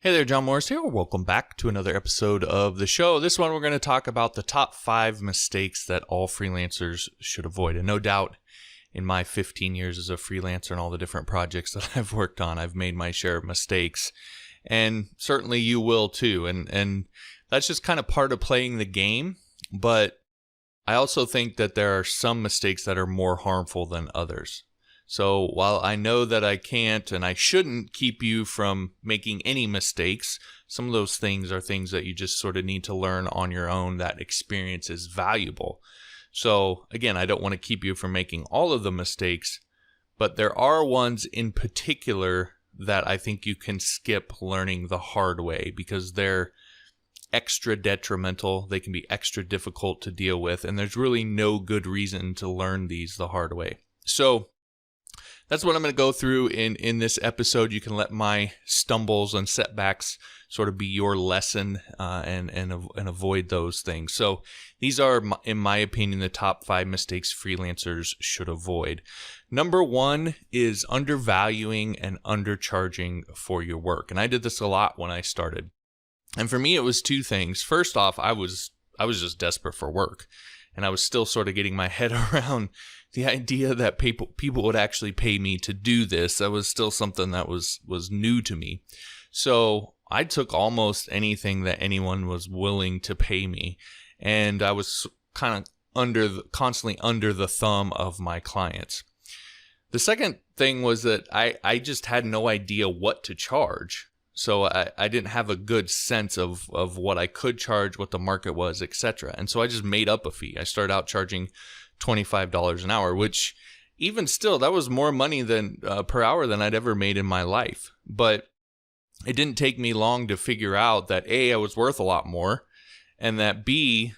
Hey there, John Morris here. Welcome back to another episode of the show. This one, we're going to talk about the top 5 mistakes that all freelancers should avoid. And no doubt, in my 15 years as a freelancer and all the different projects that I've worked on, I've made my share of mistakes. And certainly you will too. And that's just kind of part of playing the game. But I also think that there are some mistakes that are more harmful than others. So while I know that I can't and I shouldn't keep you from making any mistakes, some of those things are things that you just sort of need to learn on your own. That experience is valuable. So again, I don't want to keep you from making all of the mistakes, but there are ones in particular that I think you can skip learning the hard way because they're extra detrimental. They can be extra difficult to deal with, and there's really no good reason to learn these the hard way. So that's what I'm going to go through in this episode. You can let my stumbles and setbacks sort of be your lesson and avoid those things. So these are, in my opinion, the top 5 mistakes freelancers should avoid. Number 1 is undervaluing and undercharging for your work. And I did this a lot when I started. And for me, it was 2 things. First off, I was just desperate for work. And I was still sort of getting my head around the idea that people would actually pay me to do this. That was still something that was new to me. So I took almost anything that anyone was willing to pay me. And I was kind of constantly under the thumb of my clients. The second thing was that I just had no idea what to charge. So I didn't have a good sense of what I could charge, what the market was, etc. And so I just made up a fee. I started out charging $25 an hour, which even still, that was more money than per hour than I'd ever made in my life. But it didn't take me long to figure out that A, I was worth a lot more, and that B,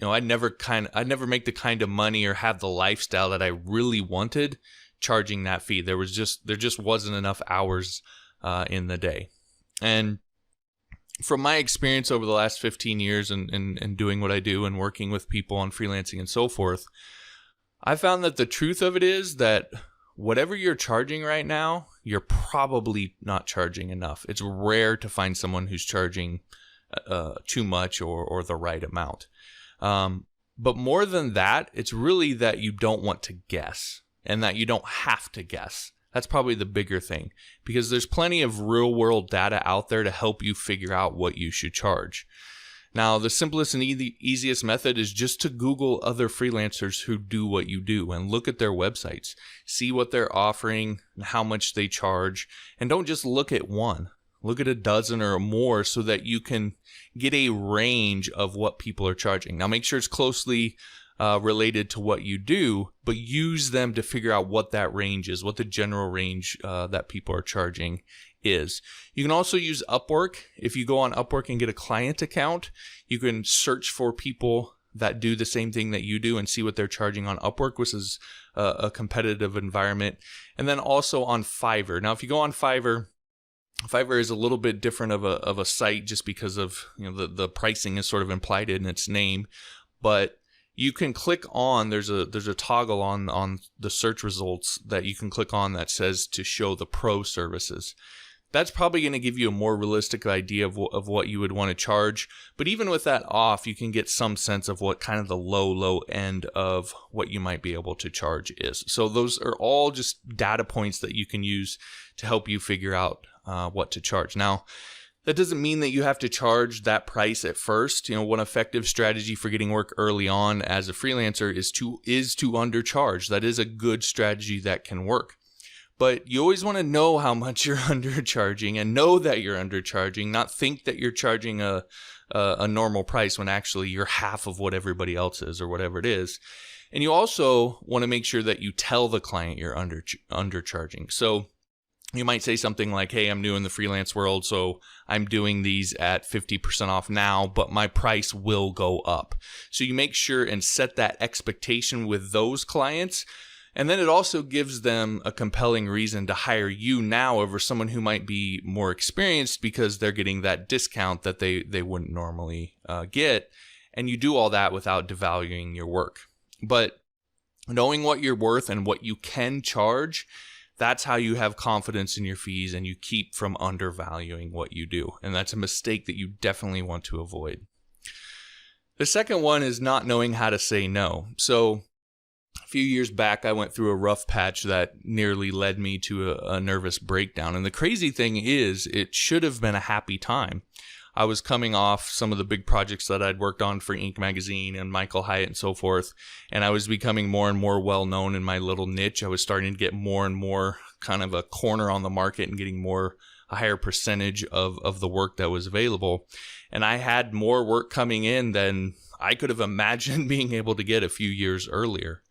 I'd never make the kind of money or have the lifestyle that I really wanted charging that fee. There just wasn't enough hours in the day. And from my experience over the last 15 years and doing what I do and working with people on freelancing and so forth, I found that the truth of it is that whatever you're charging right now, you're probably not charging enough. It's rare to find someone who's charging too much or the right amount. But more than that, it's really that you don't want to guess and that you don't have to guess. That's probably the bigger thing because there's plenty of real world data out there to help you figure out what you should charge. Now, the simplest and easiest method is just to Google other freelancers who do what you do and look at their websites, see what they're offering and how much they charge. And don't just look at one, look at a dozen or more so that you can get a range of what people are charging. Now, make sure it's closely related to what you do, but use them to figure out what that range is, what the general range that people are charging is. You can also use Upwork. If you go on Upwork and get a client account, you can search for people that do the same thing that you do and see what they're charging on Upwork, which is a competitive environment. And then also on Fiverr. Now, if you go on Fiverr is a little bit different of a site just because of the pricing is sort of implied in its name, but you can click on, there's a toggle on the search results that you can click on that says to show the pro services. That's probably going to give you a more realistic idea of what you would want to charge. But even with that off, you can get some sense of what kind of the low end of what you might be able to charge is. So those are all just data points that you can use to help you figure out what to charge. Now, that doesn't mean that you have to charge that price at first. One effective strategy for getting work early on as a freelancer is to undercharge. That is a good strategy that can work. But you always want to know how much you're undercharging and know that you're undercharging, not think that you're charging a normal price when actually you're half of what everybody else is or whatever it is. And you also want to make sure that you tell the client you're undercharging. So you might say something like, hey, I'm new in the freelance world, so I'm doing these at 50% off now, but my price will go up. So you make sure and set that expectation with those clients. And then it also gives them a compelling reason to hire you now over someone who might be more experienced because they're getting that discount that they wouldn't normally get. And you do all that without devaluing your work. But knowing what you're worth and what you can charge, That's how you have confidence in your fees and you keep from undervaluing what you do. And that's a mistake that you definitely want to avoid. The second one is not knowing how to say no. So a few years back, I went through a rough patch that nearly led me to a nervous breakdown. And the crazy thing is, it should have been a happy time. I was coming off some of the big projects that I'd worked on for Inc. magazine and Michael Hyatt and so forth, and I was becoming more and more well-known in my little niche. I was starting to get more and more kind of a corner on the market and getting a higher percentage of the work that was available. And I had more work coming in than I could have imagined being able to get a few years earlier.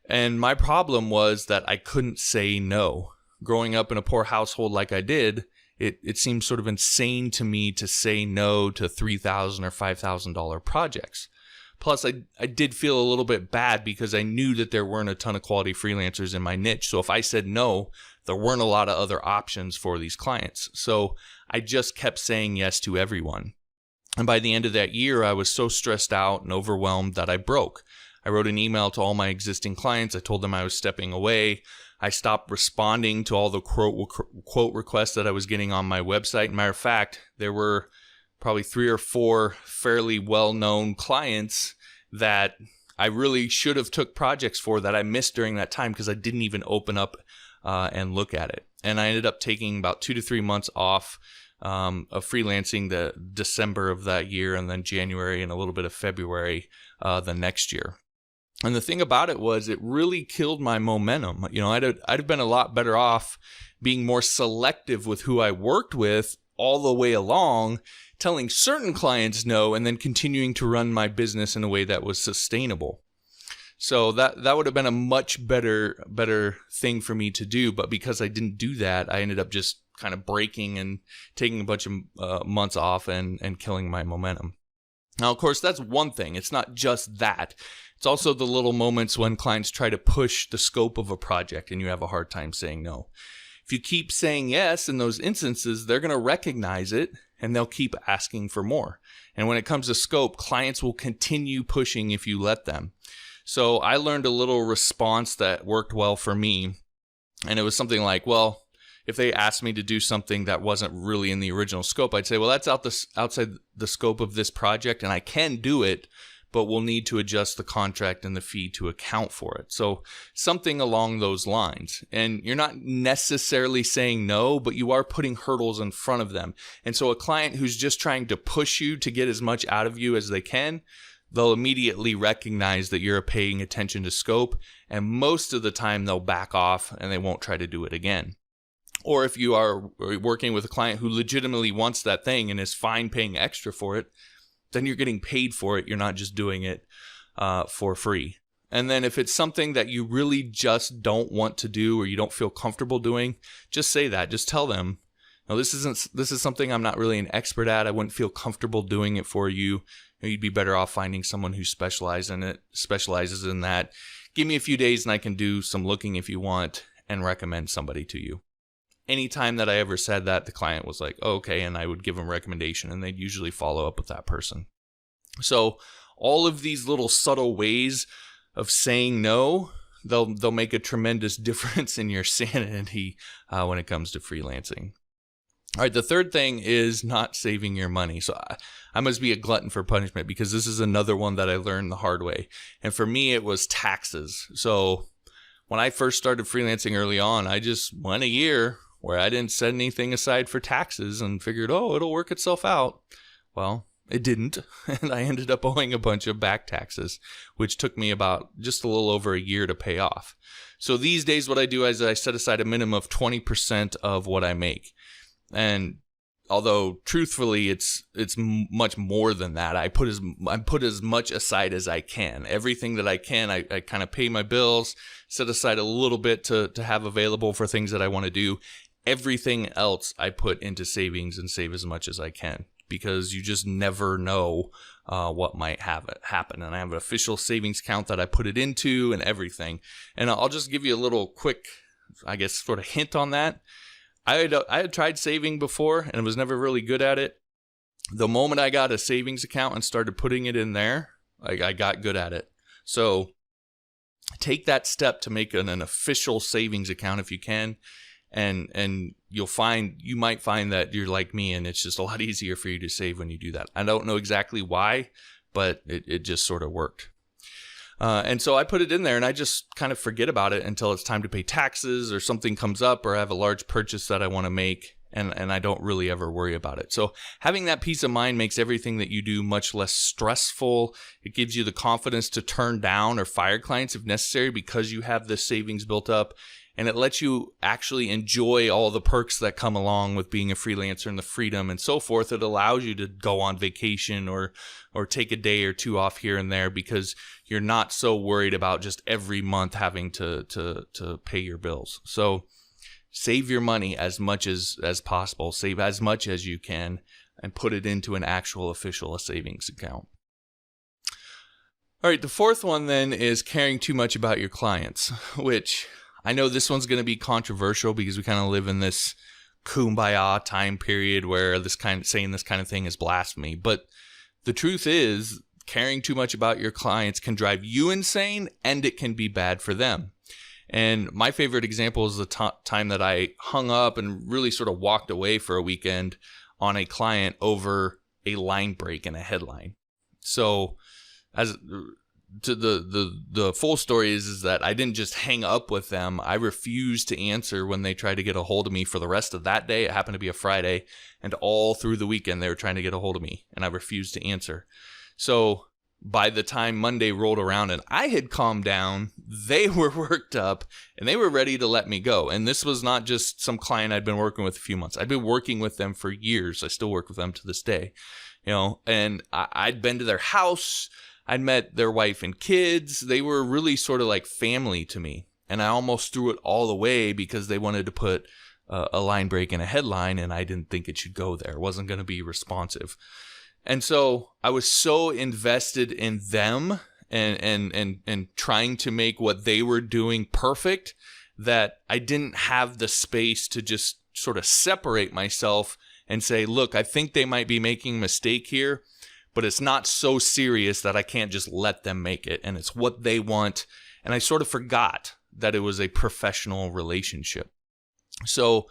And my problem was that I couldn't say no. Growing up in a poor household like I did, it seemed sort of insane to me to say no to $3,000 or $5,000 projects. Plus, I did feel a little bit bad because I knew that there weren't a ton of quality freelancers in my niche. So if I said no, there weren't a lot of other options for these clients. So I just kept saying yes to everyone. And by the end of that year, I was so stressed out and overwhelmed that I broke. I wrote an email to all my existing clients. I told them I was stepping away. I stopped responding to all the quote requests that I was getting on my website. Matter of fact, there were probably 3 or 4 fairly well-known clients that I really should have took projects for that I missed during that time because I didn't even open up and look at it. And I ended up taking about 2 to 3 months off of freelancing the December of that year, and then January and a little bit of February the next year. And the thing about it was it really killed my momentum. You know, I'd have been a lot better off being more selective with who I worked with all the way along, telling certain clients no, and then continuing to run my business in a way that was sustainable. So that would have been a much better thing for me to do. But because I didn't do that, I ended up just kind of breaking and taking a bunch of months off and killing my momentum. Now, of course, that's one thing. It's not just that. It's also the little moments when clients try to push the scope of a project and you have a hard time saying no. If you keep saying yes in those instances, they're going to recognize it and they'll keep asking for more. And when it comes to scope, clients will continue pushing if you let them. So I learned a little response that worked well for me. And it was something like, well, if they asked me to do something that wasn't really in the original scope, I'd say, well, that's outside the scope of this project and I can do it, but we'll need to adjust the contract and the fee to account for it. So something along those lines. And you're not necessarily saying no, but you are putting hurdles in front of them. And so a client who's just trying to push you to get as much out of you as they can, they'll immediately recognize that you're paying attention to scope. And most of the time they'll back off and they won't try to do it again. Or if you are working with a client who legitimately wants that thing and is fine paying extra for it, then you're getting paid for it. You're not just doing it for free. And then if it's something that you really just don't want to do or you don't feel comfortable doing, just say that. Just tell them, no, this is something I'm not really an expert at. I wouldn't feel comfortable doing it for you. You'd be better off finding someone who specializes in that. Give me a few days and I can do some looking if you want and recommend somebody to you. Anytime that I ever said that, the client was like, oh, okay, and I would give them a recommendation, and they'd usually follow up with that person. So all of these little subtle ways of saying no, they'll make a tremendous difference in your sanity when it comes to freelancing. All right, the third thing is not saving your money. So I must be a glutton for punishment because this is another one that I learned the hard way. And for me, it was taxes. So when I first started freelancing early on, I just went a year where I didn't set anything aside for taxes and figured, oh, it'll work itself out. Well, it didn't. And I ended up owing a bunch of back taxes, which took me about just a little over a year to pay off. So these days, what I do is I set aside a minimum of 20% of what I make. And although truthfully, it's much more than that. I put as much aside as I can. Everything that I can, I kind of pay my bills, set aside a little bit to have available for things that I want to do. Everything else I put into savings and save as much as I can because you just never know what might happen. And I have an official savings account that I put it into and everything. And I'll just give you a little quick, I guess, sort of hint on that. I had tried saving before and was never really good at it. The moment I got a savings account and started putting it in there, I got good at it. So take that step to make an official savings account if you can. And you might find that you're like me and it's just a lot easier for you to save when you do that. I don't know exactly why, but it just sort of worked. And so I put it in there and I just kind of forget about it until it's time to pay taxes or something comes up or I have a large purchase that I want to make, and I don't really ever worry about it. So having that peace of mind makes everything that you do much less stressful. It gives you the confidence to turn down or fire clients if necessary because you have this savings built up. And it lets you actually enjoy all the perks that come along with being a freelancer and the freedom and so forth. It allows you to go on vacation or take a day or two off here and there because you're not so worried about just every month having to pay your bills. So save your money as much as possible. Save as much as you can and put it into an actual official savings account. All right, the fourth one then is caring too much about your clients, which I know this one's going to be controversial because we kind of live in this kumbaya time period where saying this kind of thing is blasphemy. But the truth is, caring too much about your clients can drive you insane and it can be bad for them. And my favorite example is the time that I hung up and really sort of walked away for a weekend on a client over a line break in a headline. So the full story is that I didn't just hang up with them. I refused to answer when they tried to get a hold of me for the rest of that day. It happened to be a Friday, and all through the weekend they were trying to get a hold of me, and I refused to answer. So by the time Monday rolled around and I had calmed down, they were worked up and they were ready to let me go. And this was not just some client I'd been working with a few months. I'd been working with them for years. I still work with them to this day, and I'd been to their house. I'd met their wife and kids. They were really sort of like family to me. And I almost threw it all away because they wanted to put a line break in a headline and I didn't think it should go there. It wasn't going to be responsive. And so I was so invested in them and trying to make what they were doing perfect that I didn't have the space to just sort of separate myself and say, look, I think they might be making a mistake here, but it's not so serious that I can't just let them make it. And it's what they want. And I sort of forgot that it was a professional relationship. So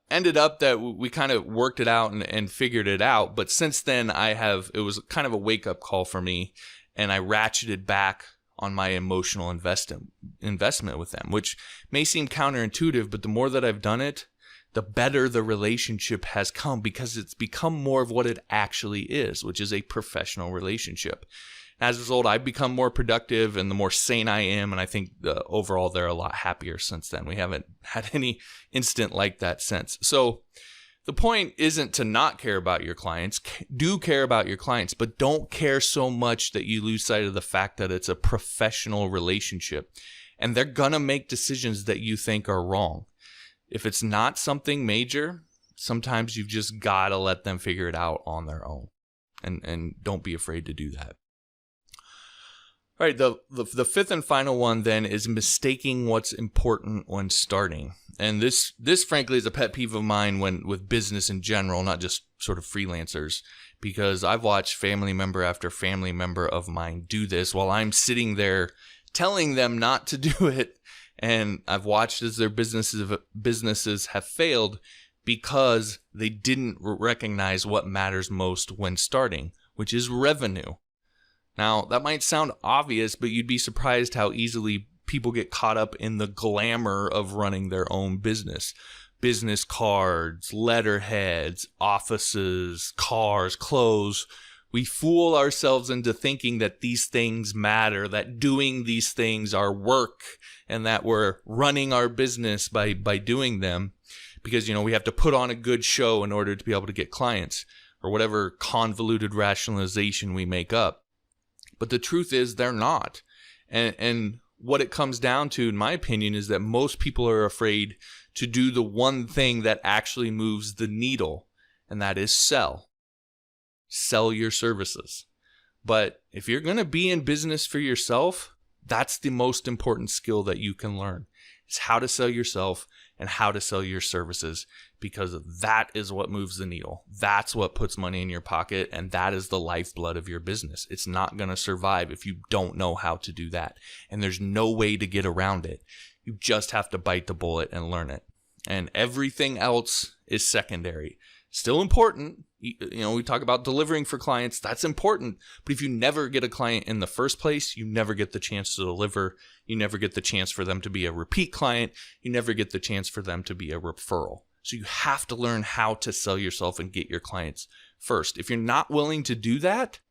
ended up that we kind of worked it out and figured it out. But since then, it was kind of a wake-up call for me. And I ratcheted back on my emotional investment with them, which may seem counterintuitive, but the more that I've done it, the better the relationship has come because it's become more of what it actually is, which is a professional relationship. As a result, I've become more productive and the more sane I am, and I think overall they're a lot happier since then. We haven't had any incident like that since. So the point isn't to not care about your clients. Do care about your clients, but don't care so much that you lose sight of the fact that it's a professional relationship, and they're gonna make decisions that you think are wrong. If it's not something major, sometimes you've just got to let them figure it out on their own. And don't be afraid to do that. All right, the fifth and final one then is mistaking what's important when starting. And this frankly is a pet peeve of mine with business in general, not just sort of freelancers, because I've watched family member after family member of mine do this while I'm sitting there telling them not to do it. And I've watched as their businesses have failed because they didn't recognize what matters most when starting, which is revenue. Now, that might sound obvious, but you'd be surprised how easily people get caught up in the glamour of running their own business. Business cards, letterheads, offices, cars, clothes. We fool ourselves into thinking that these things matter, that doing these things are work, and that we're running our business by doing them because, we have to put on a good show in order to be able to get clients or whatever convoluted rationalization we make up. But the truth is they're not. And what it comes down to, in my opinion, is that most people are afraid to do the one thing that actually moves the needle, and that is sell. Sell your services. But if you're going to be in business for yourself, that's the most important skill that you can learn. is how to sell yourself and how to sell your services, because that is what moves the needle. That's what puts money in your pocket, and that is the lifeblood of your business. It's not going to survive if you don't know how to do that, and there's no way to get around it. You just have to bite the bullet and learn it, and everything else is secondary. Still important. We talk about delivering for clients. That's important. But if you never get a client in the first place, you never get the chance to deliver. You never get the chance for them to be a repeat client. You never get the chance for them to be a referral. So you have to learn how to sell yourself and get your clients first. If you're not willing to do that,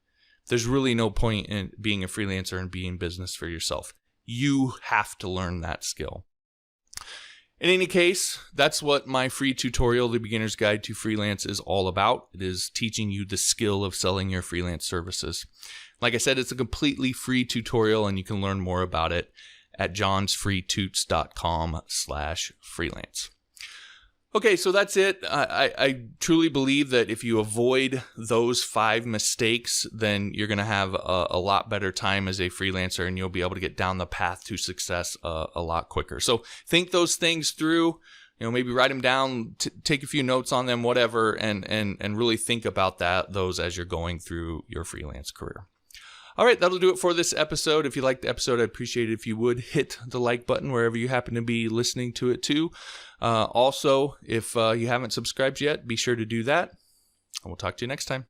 there's really no point in being a freelancer and being in business for yourself. You have to learn that skill. In any case, that's what my free tutorial, The Beginner's Guide to Freelance, is all about. It is teaching you the skill of selling your freelance services. Like I said, it's a completely free tutorial, and you can learn more about it at johnsfreetoots.com/freelance. Okay, so that's it. I truly believe that if you avoid those 5 mistakes, then you're going to have a lot better time as a freelancer, and you'll be able to get down the path to success a lot quicker. So think those things through. Maybe write them down, take a few notes on them, whatever, and really think about those as you're going through your freelance career. All right, that'll do it for this episode. If you liked the episode, I'd appreciate it if you would hit the like button wherever you happen to be listening to it too. Also, if you haven't subscribed yet, be sure to do that. And we'll talk to you next time.